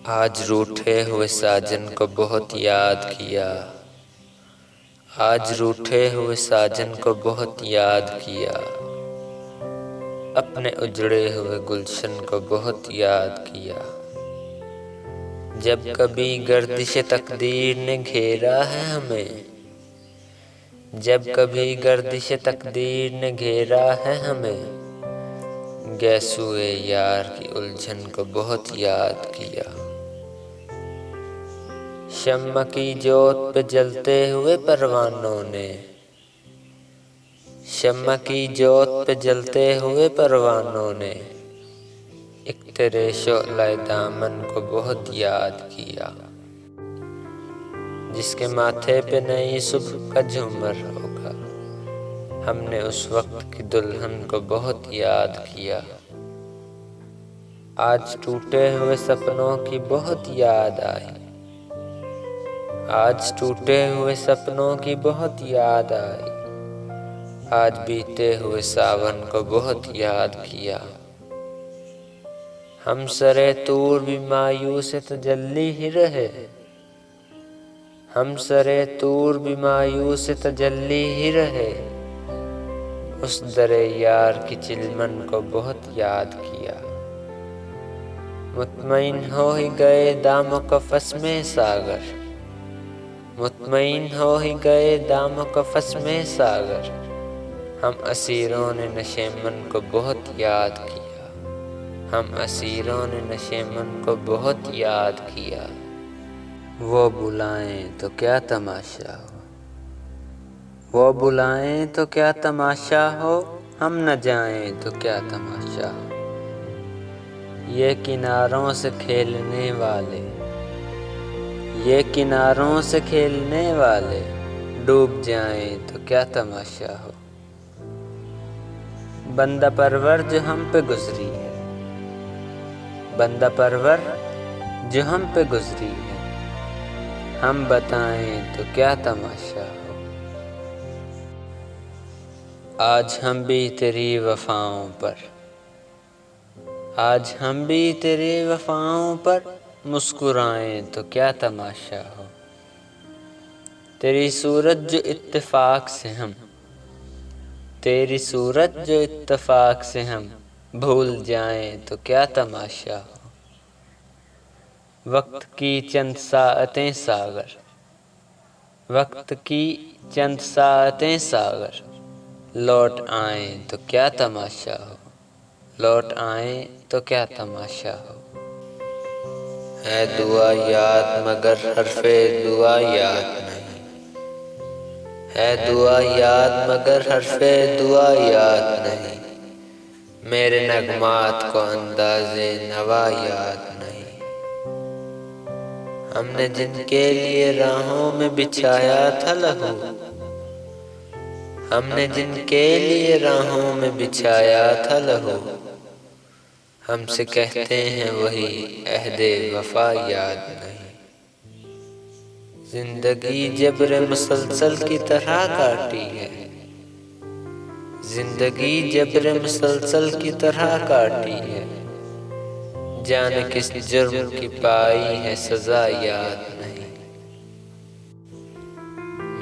آج روٹھے ہوئے ساجن کو بہت یاد کیا، آج روٹھے ہوئے ساجن کو بہت یاد کیا، اپنے اجڑے ہوئے گلشن کو بہت یاد کیا۔ جب کبھی گردش تقدیر نے گھیرا ہے ہمیں، جب کبھی گردش تقدیر نے گھیرا ہے ہمیں، گیسوئے یار کی الجھن کو بہت یاد کیا۔ شمع کی جوت پہ جلتے ہوئے پروانوں نے، شمع کی جوت پہ جلتے ہوئے پروانوں نے، ایک تیرے شعلۂ دامن کو بہت یاد کیا۔ جس کے ماتھے پہ نئی صبح کا جھومر ہوگا، ہم نے اس وقت کی دلہن کو بہت یاد کیا۔ آج ٹوٹے ہوئے سپنوں کی بہت یاد آئی، آج ٹوٹے ہوئے سپنوں کی بہت یاد آئی، آج بیتے ہوئے ساون کو بہت یاد کیا۔ ہم سرے طور بھی مایوس تجلی ہی رہے، ہم سرے طور بھی مایوس تجلی ہی رہے، اس در یار کی چلمن کو بہت یاد کیا۔ مطمئن ہو ہی گئے دام و قفس میں ساغر، مطمئن ہو ہی گئے دام و قفس میں ساغر، ہم اسیروں نے نشیمن کو بہت یاد کیا، ہم اسیروں نے نشیمن کو بہت یاد کیا۔ وہ بلائیں تو کیا تماشا ہو، وہ بلائیں تو کیا تماشا ہو، ہم نہ جائیں تو کیا تماشا ہو۔ یہ کناروں سے کھیلنے والے، یہ کناروں سے کھیلنے والے، ڈوب جائیں تو کیا تماشا ہو۔ بندہ پرور جو ہم پہ گزری ہے، بندہ پرور جو ہم پہ گزری ہے، ہم بتائیں تو کیا تماشا ہو۔ آج ہم بھی تیری وفاؤں پر، آج ہم بھی تیری وفاؤں پر مسکرائیں تو کیا تماشا ہو۔ تیری صورت جو اتفاق سے ہم، تیری صورت جو اتفاق سے ہم بھول جائیں تو کیا تماشا ہو۔ وقت کی چند ساعتیں ساغر، وقت کی چند ساعتیں ساغر، لوٹ آئیں تو کیا تماشا ہو، لوٹ آئیں تو کیا تماشا ہو۔ ہے دعا یاد مگر حرف دعا یاد نہیں، ہے دعا یاد مگر حرف دعا یاد نہیں، میرے نغمات کو انداز نوا یاد نہیں۔ ہم نے جن کے لیے راہوں میں بچھایا تھا لہو، ہم نے جن کے لیے راہوں میں بچھایا تھا لہو، ہم سے کہتے ہیں وہی عہد وفا یاد نہیں۔ زندگی جبر مسلسل کی طرح کاٹی ہے، زندگی جبر مسلسل کی طرح کاٹی ہے، جانے کس جرم کی پائی ہے سزا یاد نہیں۔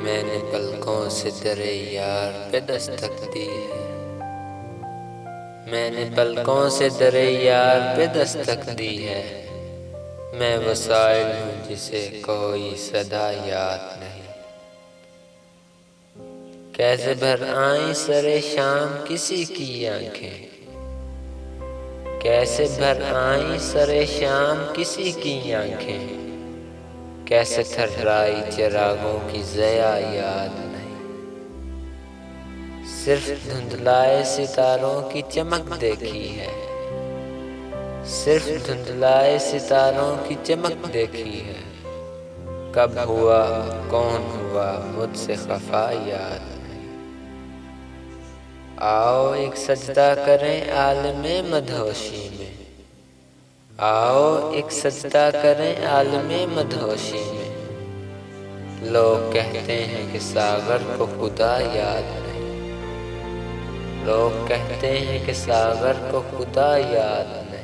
میں نے پلکوں سے در یار پہ دستک دی ہے، میں نے پلکوں سے در یار پہ دستک دی ہے، میں وہ سائل ہوں جسے کوئی صدا یاد نہیں۔ کیسے بھر آئیں سر شام کسی کی آنکھیں، کیسے بھر آئیں سر شام کسی کی آنکھیں، کیسے تھررائی چراغوں کی ضیا یاد نہیں۔ صرف دھندلائے ستاروں کی چمک دیکھی ہے، صرف دھندلائے ستاروں کی چمک دیکھی ہے، کب ہوا کون ہوا مجھ سے خفا یاد نہیں۔ آؤ ایک سجدہ کریں عالم مدہوشی میں، آؤ ایک سجدہ کریں عالم مدہوشی میں، لوگ کہتے ہیں کہ ساغر کو خدا یاد نہیں، لوگ کہتے ہیں کہ ساغر کو خدا یاد نہیں۔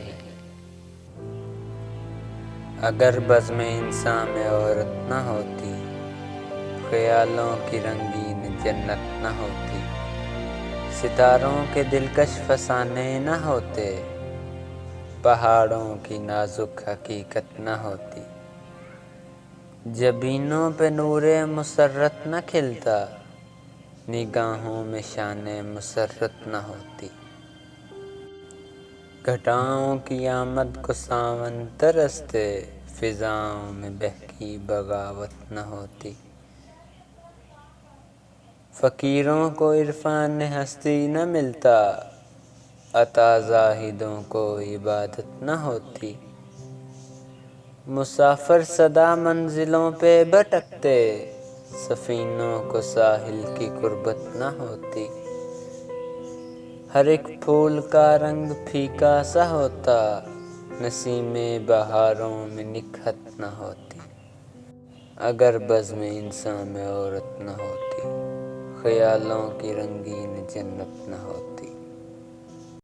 اگر بزم انسان میں عورت نہ ہوتی، خیالوں کی رنگین جنت نہ ہوتی، ستاروں کے دلکش فسانے نہ ہوتے، پہاڑوں کی نازک حقیقت نہ ہوتی، جبینوں پہ نور مسرت نہ کھلتا، نگاہوں میں شان مسرت نہ ہوتی، گھٹاؤں کی آمد کو ساون ترستے، فضاؤں میں بہکی بغاوت نہ ہوتی، فقیروں کو عرفان ہستی نہ ملتا، عطا زاہدوں کو عبادت نہ ہوتی، مسافر سدا منزلوں پہ بھٹکتے، سفینوں کو ساحل کی قربت نہ ہوتی، ہر ایک پھول کا رنگ پھیکا سا ہوتا، نسیم بہاروں میں نکہت نہ ہوتی، اگر بزم انسان میں عورت نہ ہوتی، خیالوں کی رنگین جنت نہ ہوتی۔